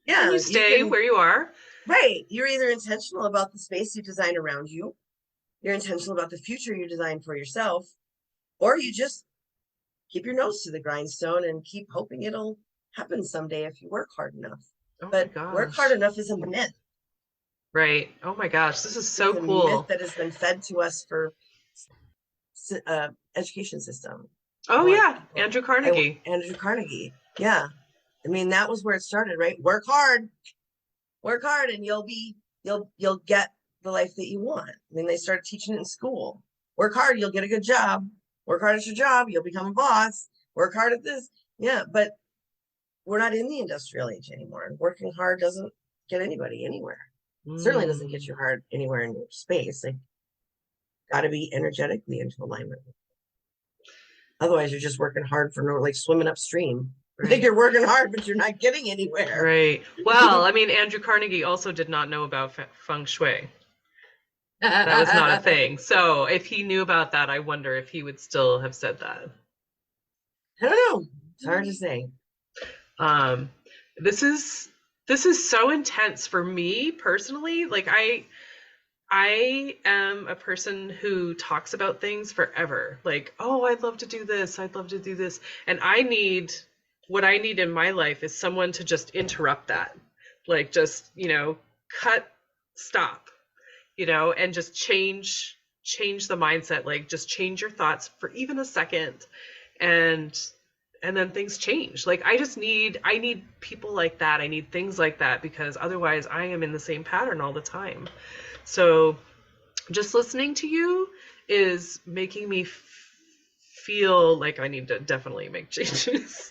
[SPEAKER 4] Yeah.
[SPEAKER 1] And you stay where you are.
[SPEAKER 4] Right. You're either intentional about the space you design around you, you're intentional about the future you design for yourself, or you just keep your nose to the grindstone and keep hoping it'll happen someday if you work hard enough. But work hard enough is a myth.
[SPEAKER 1] Right. Oh my gosh, this is so
[SPEAKER 4] it's
[SPEAKER 1] cool.
[SPEAKER 4] A myth that has been fed to us for education system.
[SPEAKER 1] Oh yeah, Andrew Carnegie.
[SPEAKER 4] Andrew Carnegie. Yeah. I mean, that was where it started, right? Work hard, and you'll get the life that you want. I mean, they started teaching it in school. Work hard, you'll get a good job. Work hard at your job, you'll become a boss. Work hard at this. Yeah, but we're not in the industrial age anymore. Working hard doesn't get anybody anywhere. Certainly doesn't get you hard anywhere in space. Like, got to be energetically into alignment. Otherwise, you're just working hard for no, like swimming upstream. Right. I think you're working hard, but you're not getting anywhere.
[SPEAKER 1] Right. Well, I mean, Andrew Carnegie also did not know about Feng Shui. That was not a thing. So if he knew about that, I wonder if he would still have said that.
[SPEAKER 4] I don't know. It's hard to say.
[SPEAKER 1] This is so intense for me personally. Like I am a person who talks about things forever. Like, oh, I'd love to do this. I'd love to do this. And what I need in my life is someone to just interrupt that. Like, just, stop, and just change the mindset. Like, just change your thoughts for even a second. And then things change. Like, I need people like that. I need things like that, because otherwise I am in the same pattern all the time. So just listening to you is making me feel like I need to definitely make changes.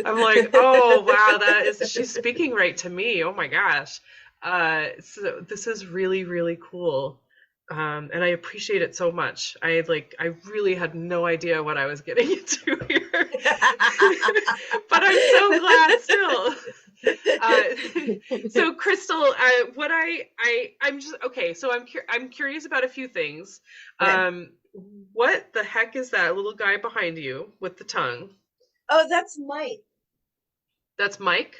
[SPEAKER 1] I'm like, oh, wow, she's speaking right to me. Oh my gosh. So this is really, really cool. And I appreciate it so much. I really had no idea what I was getting into here, but I'm so glad still. So Krystal, I'm curious about a few things.
[SPEAKER 4] Okay.
[SPEAKER 1] What the heck is that little guy behind you with the tongue?
[SPEAKER 4] Oh, that's Mike.
[SPEAKER 1] That's Mike?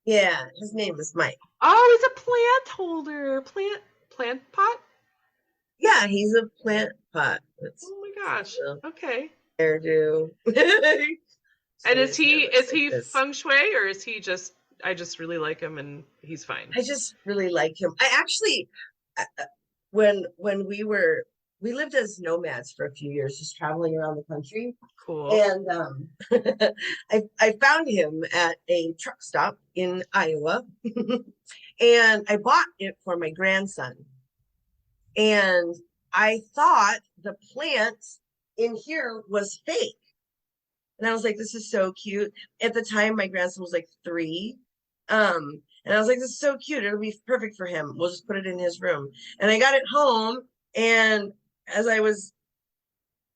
[SPEAKER 4] Yeah, his name is Mike.
[SPEAKER 1] Oh, he's a plant holder. Plant pot?
[SPEAKER 4] Yeah, he's a plant pot.
[SPEAKER 1] Oh my gosh. Okay.
[SPEAKER 4] Hairdo.
[SPEAKER 1] And is he Feng Shui, or is he just, I just really like him and he's fine?
[SPEAKER 4] I just really like him. I actually, when we lived as nomads for a few years, just traveling around the country.
[SPEAKER 1] Cool.
[SPEAKER 4] And I found him at a truck stop in Iowa, and I bought it for my grandson. And I thought the plant in here was fake. And I was like, this is so cute. At the time, my grandson was like 3. And I was like, this is so cute. It'll be perfect for him. We'll just put it in his room. And I got it home. And as I was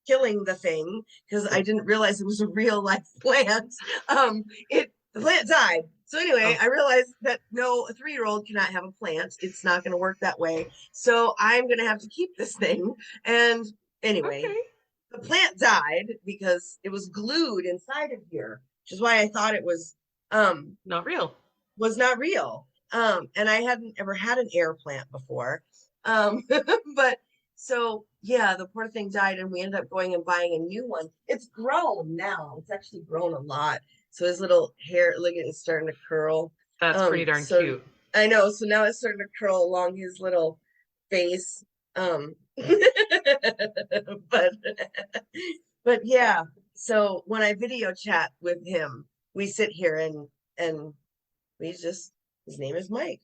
[SPEAKER 4] killing the thing, because I didn't realize it was a real life plant, the plant died. So anyway, I realized that no, a 3-year-old cannot have a plant. It's not going to work that way. So I'm going to have to keep this thing. And anyway, the plant died because it was glued inside of here, which is why I thought it was
[SPEAKER 1] not real.
[SPEAKER 4] Was not real. And I hadn't ever had an air plant before. But so yeah, the poor thing died, and we ended up going and buying a new one. It's grown now. It's actually grown a lot. So his little hair, look at it, it's starting to curl.
[SPEAKER 1] That's pretty darn cute.
[SPEAKER 4] I know. So now it's starting to curl along his little face. But yeah. So when I video chat with him, we sit here and we just, his name is Mike.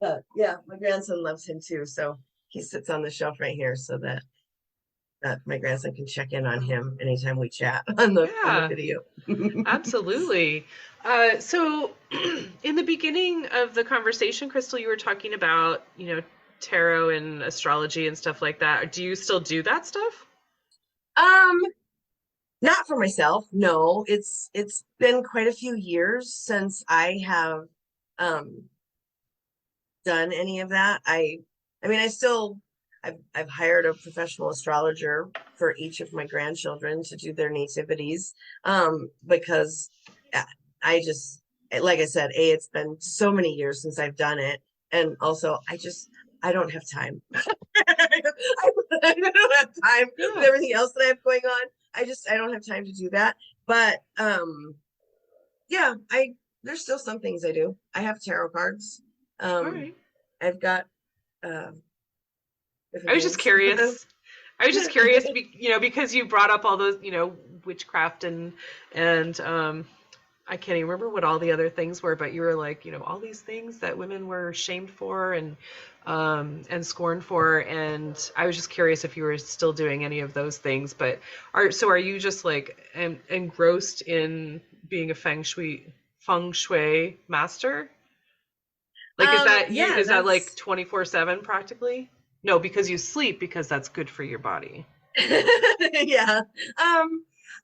[SPEAKER 4] But yeah, my grandson loves him too. So he sits on the shelf right here so that my grandson can check in on him anytime we chat on the video.
[SPEAKER 1] Absolutely. So in the beginning of the conversation, Krystal, you were talking about, tarot and astrology and stuff like that. Do you still do that stuff?
[SPEAKER 4] Not for myself. No, it's been quite a few years since I have done any of that. I mean, I've hired a professional astrologer for each of my grandchildren to do their nativities, because I just, like I said, it's been so many years since I've done it, and also I don't have time. I don't have time with everything else that I have going on. I don't have time to do that. But yeah, there's still some things I do. I have tarot cards.
[SPEAKER 1] Right.
[SPEAKER 4] I've got
[SPEAKER 1] I was just curious. I was just curious, because you brought up all those, witchcraft and I can't even remember what all the other things were, but you were like, all these things that women were shamed for and scorned for, and I was just curious if you were still doing any of those things. But are you just like engrossed in being a Feng Shui Master? Like, is that like 24/7 practically? No, because you sleep, because that's good for your body.
[SPEAKER 4] Yeah.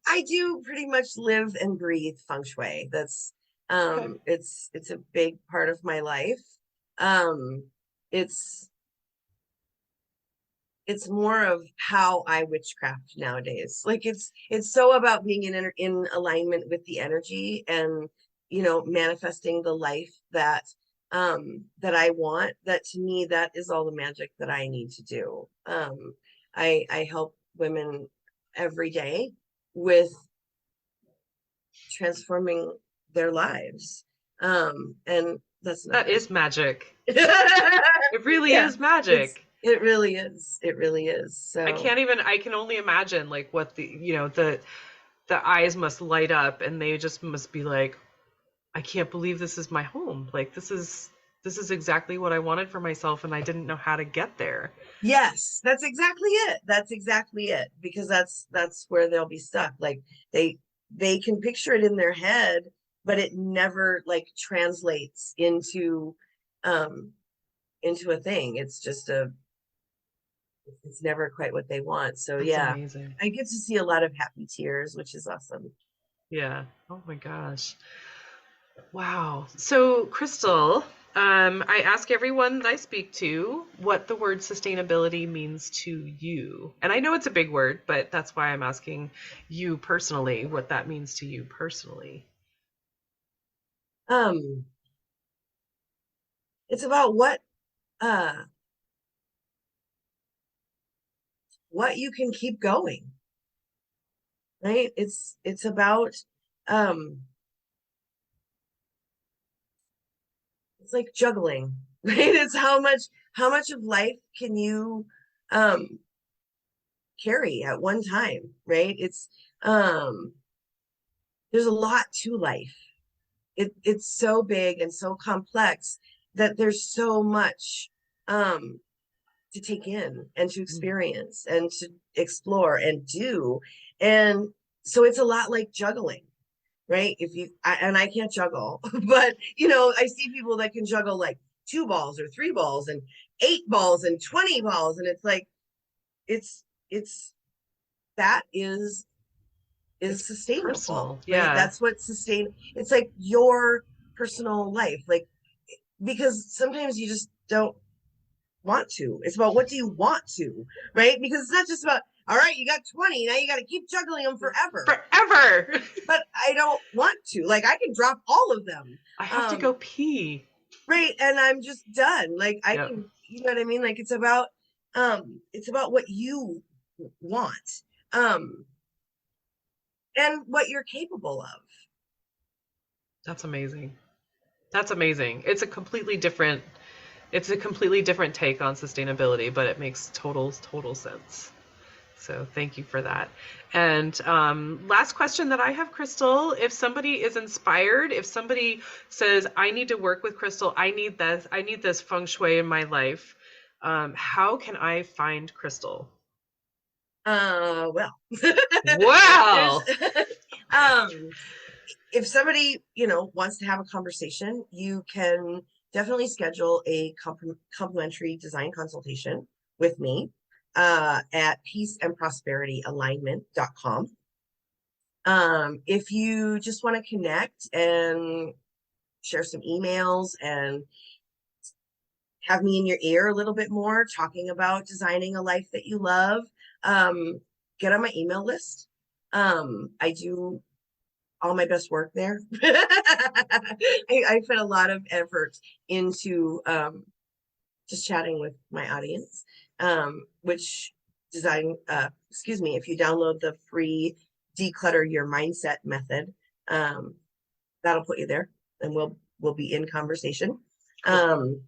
[SPEAKER 4] I do pretty much live and breathe Feng Shui. That's it's a big part of my life. It's more of how I witchcraft nowadays. Like it's so about being in alignment with the energy and manifesting the life that I want. That to me, that is all the magic that I need to do. I help women every day with transforming their lives. And
[SPEAKER 1] that is magic. It really is magic.
[SPEAKER 4] It really is. It really is. So
[SPEAKER 1] I can only imagine like what the eyes must light up, and they just must be like, I can't believe this is my home. Like this is exactly what I wanted for myself, and I didn't know how to get there.
[SPEAKER 4] Yes, that's exactly it. That's exactly it. Because that's where they'll be stuck. Like they can picture it in their head, but it never like translates into a thing. It's never quite what they want. So
[SPEAKER 1] That's
[SPEAKER 4] yeah,
[SPEAKER 1] amazing.
[SPEAKER 4] I get to see a lot of happy tears, which is awesome.
[SPEAKER 1] Yeah. Oh my gosh. Wow. So Krystal, I ask everyone that I speak to what the word sustainability means to you. And I know it's a big word, but that's why I'm asking you personally what that means to you personally.
[SPEAKER 4] It's about what you can keep going, right? It's about it's like juggling, right? It's how much of life can you carry at one time, right? It's there's a lot to life. It's so big and so complex that there's so much to take in and to experience and to explore and do. And so it's a lot like juggling, right? And I can't juggle, but I see people that can juggle like 2 balls or 3 balls and 8 balls and 20 balls. And it's like, it's that is sustainable,
[SPEAKER 1] personal.
[SPEAKER 4] right?
[SPEAKER 1] Yeah.
[SPEAKER 4] That's what it's like your personal life. Like, because sometimes you just don't want to. It's about what do you want to, right? Because it's not just about, all right, you got 20, now you got to keep juggling them forever. But I don't want to. Like, I can drop all of them.
[SPEAKER 1] I have to go pee.
[SPEAKER 4] Right, and I'm just done. Like, I can, you know what I mean? Like, it's about what you want. And what you're capable of.
[SPEAKER 1] That's amazing. That's amazing. It's a completely different take on sustainability, but it makes total sense. So thank you for that. And last question that I have, Krystal, if somebody is inspired, if somebody says, I need to work with Krystal, I need this Feng Shui in my life, how can I find Krystal?
[SPEAKER 4] Well.
[SPEAKER 1] Wow.
[SPEAKER 4] If somebody, wants to have a conversation, you can definitely schedule a complimentary design consultation with me at peaceandprosperityalignment.com. If you just want to connect and share some emails and have me in your ear a little bit more, talking about designing a life that you love, get on my email list. I do all my best work there. I put a lot of effort into just chatting with my audience, which if you download the free Declutter Your Mindset method, that'll put you there, and we'll be in conversation.
[SPEAKER 1] Cool.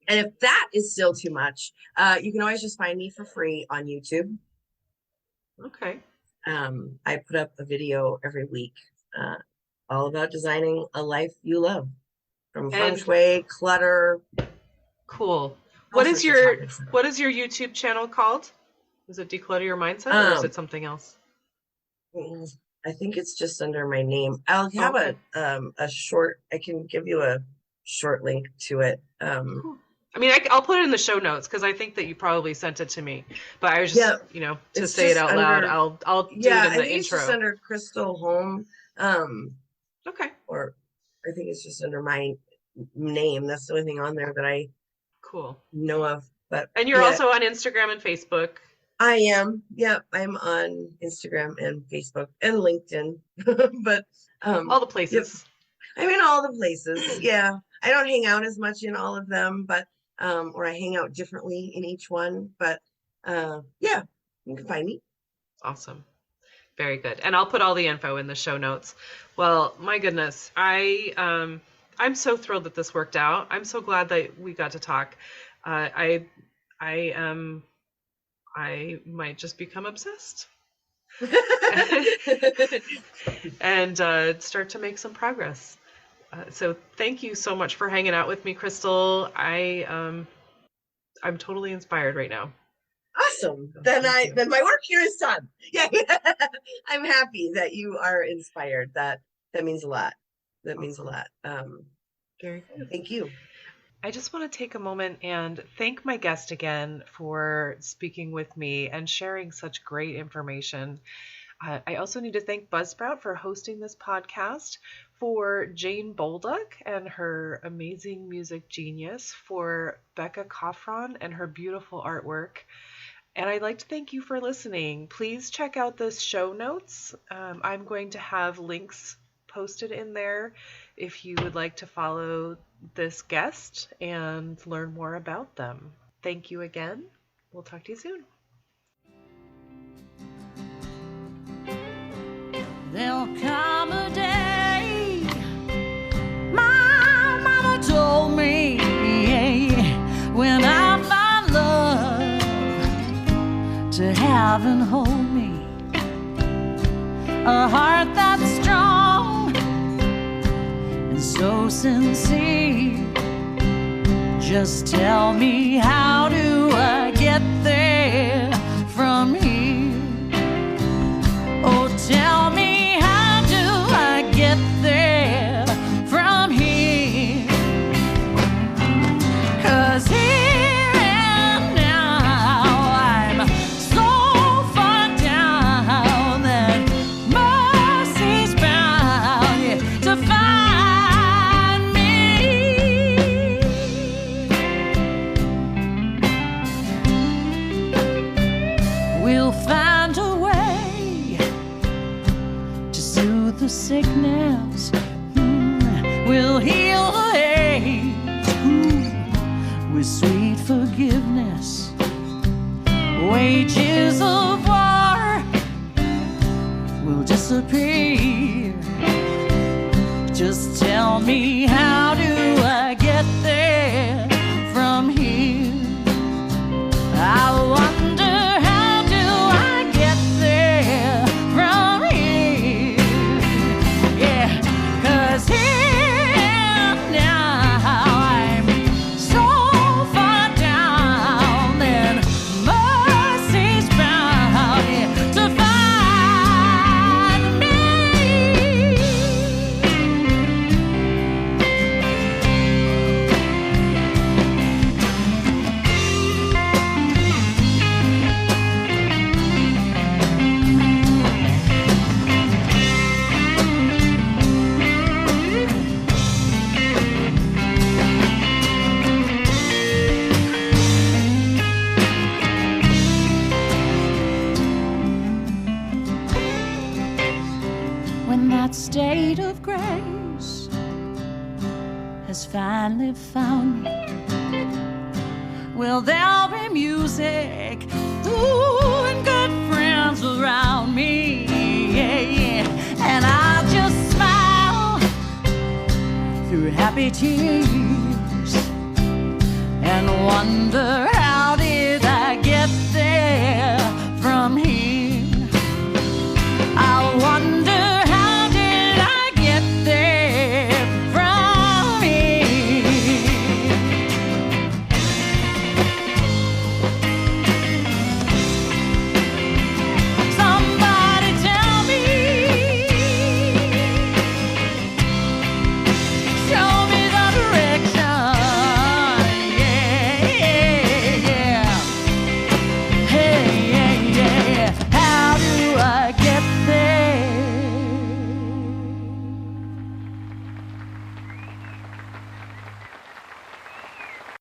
[SPEAKER 4] And if that is still too much, you can always just find me for free on YouTube.
[SPEAKER 1] Okay.
[SPEAKER 4] I put up a video every week, all about designing a life you love, from Feng Shui, clutter.
[SPEAKER 1] Cool. What is your YouTube channel called? Is it Declutter Your Mindset, or is it something else?
[SPEAKER 4] I think it's just under my name. I'll have a short. I can give you a short link to it.
[SPEAKER 1] Cool. I mean, I'll put it in the show notes because I think that you probably sent it to me. But I was just, to say it out loud, I'll do it in the intro.
[SPEAKER 4] I think it's just under Krystal Holm.
[SPEAKER 1] Okay.
[SPEAKER 4] Or I think it's just under my name. That's the only thing on there that I know of. And
[SPEAKER 1] you're also on Instagram and Facebook.
[SPEAKER 4] I am. Yeah, I'm on Instagram and Facebook and LinkedIn. But
[SPEAKER 1] all the places.
[SPEAKER 4] Yep. I'm in all the places. Yeah. I don't hang out as much in all of them, but or I hang out differently in each one. But yeah, you can find me.
[SPEAKER 1] Awesome. Very good. And I'll put all the info in the show notes. Well, my goodness, I'm so thrilled that this worked out. I'm so glad that we got to talk. I might just become obsessed and start to make some progress. So thank you so much for hanging out with me, Krystal. I'm totally inspired right now.
[SPEAKER 4] Awesome. Then my work here is done. Yeah. I'm happy that you are inspired. That means a lot. That means a lot.
[SPEAKER 1] Very good.
[SPEAKER 4] Thank you.
[SPEAKER 1] I just want to take a moment and thank my guest again for speaking with me and sharing such great information. I also need to thank Buzzsprout for hosting this podcast, for Jane Bolduck and her amazing music genius, for Becca Coffron and her beautiful artwork. And I'd like to thank you for listening. Please check out the show notes. I'm going to have links posted in there if you would like to follow this guest and learn more about them. Thank you again. We'll talk to you soon.
[SPEAKER 2] There'll come a day, my mama told me, when I find love to have and hold me, a heart that's strong and so sincere. Just tell me, how do I get there from here? Oh, tell me, how do I get there from here? 'Cause here and now I'm so far down that mercy's bound to find me. We'll find a way to soothe the sickness. We'll heal the hate with sweet forgiveness. Wages of war will disappear. Just tell me, how do I get there from here? I wonder, how do I get there from here? Yeah, 'cause here and now I'm so far down that mercy's bound to find me. When that state of grace has finally found me, well, there'll be music, ooh, and good friends around me, and I'll just smile through happy tears and wonder